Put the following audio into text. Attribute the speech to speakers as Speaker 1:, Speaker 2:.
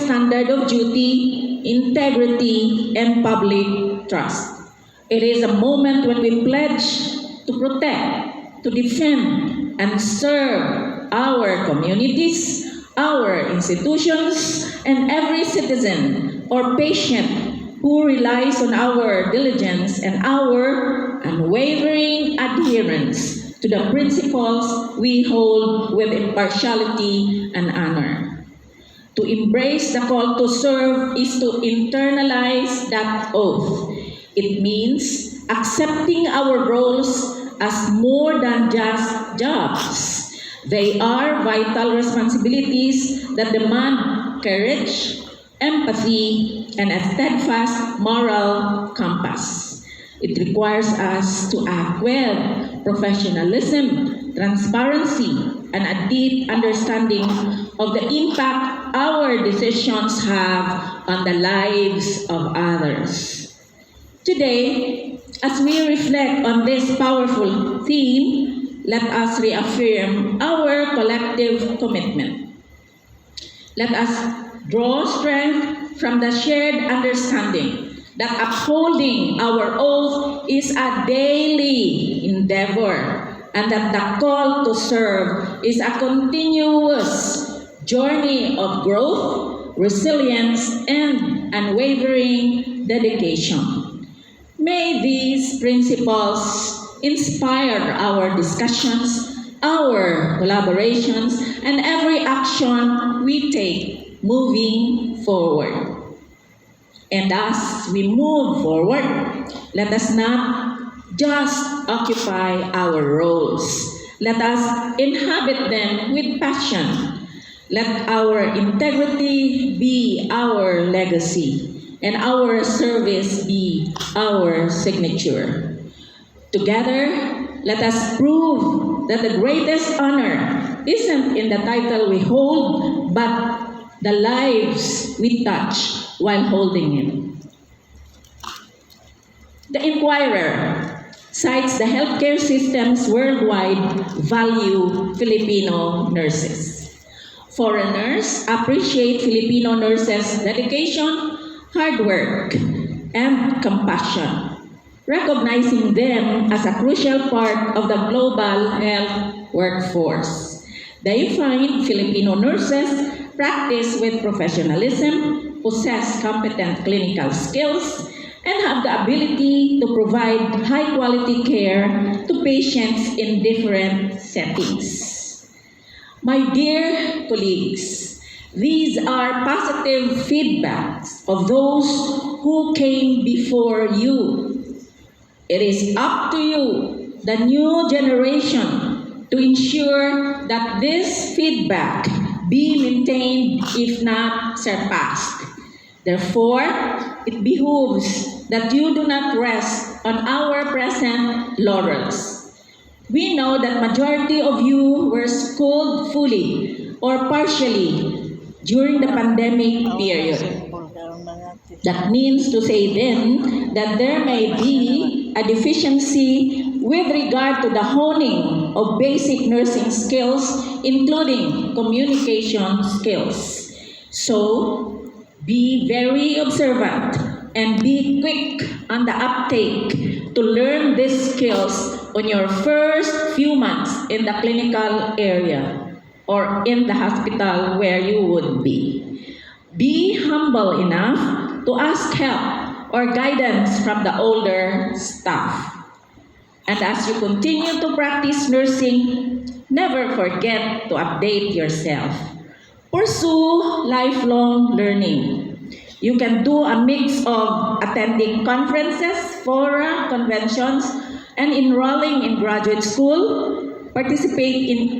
Speaker 1: standard of duty, integrity, and public trust. It is a moment when we pledge to protect, to defend, and serve our communities, our institutions, and every citizen or patient who relies on our diligence and our unwavering adherence to the principles we hold with impartiality and honor. To embrace the call to serve is to internalize that oath. It means accepting our roles as more than just jobs. They are vital responsibilities that demand courage, empathy, and a steadfast moral compass. It requires us to act with professionalism, transparency, and a deep understanding of the impact our decisions have on the lives of others. Today, as we reflect on this powerful theme, let us reaffirm our collective commitment. Let us draw strength from the shared understanding that upholding our oath is a daily endeavor and that the call to serve is a continuous journey of growth, resilience, and unwavering dedication. May these principles inspire our discussions, our collaborations, and every action we take moving forward. And as we move forward, let us not just occupy our roles. Let us inhabit them with passion. Let our integrity be our legacy, and our service be our signature. Together, let us prove that the greatest honor isn't in the title we hold, but the lives we touch while holding it. The Inquirer cites the healthcare systems worldwide value Filipino nurses. Foreigners appreciate Filipino nurses' dedication, hard work, and compassion, recognizing them as a crucial part of the global health workforce. They find Filipino nurses practice with professionalism, possess competent clinical skills, and have the ability to provide high-quality care to patients in different settings. My dear colleagues, these are positive feedbacks of those who came before you. It is up to you, the new generation, to ensure that this feedback be maintained, if not surpassed. Therefore, it behooves that you do not rest on our present laurels. We know that majority of you were schooled fully or partially during the pandemic period. That means to say then that there may be a deficiency with regard to the honing of basic nursing skills, including communication skills. So, be very observant and be quick on the uptake to learn these skills on your first few months in the clinical area or in the hospital where you would be. Be humble enough to ask help or guidance from the older staff. And as you continue to practice nursing, never forget to update yourself. Pursue lifelong learning. You can do a mix of attending conferences, fora, conventions, and enrolling in graduate school, participate in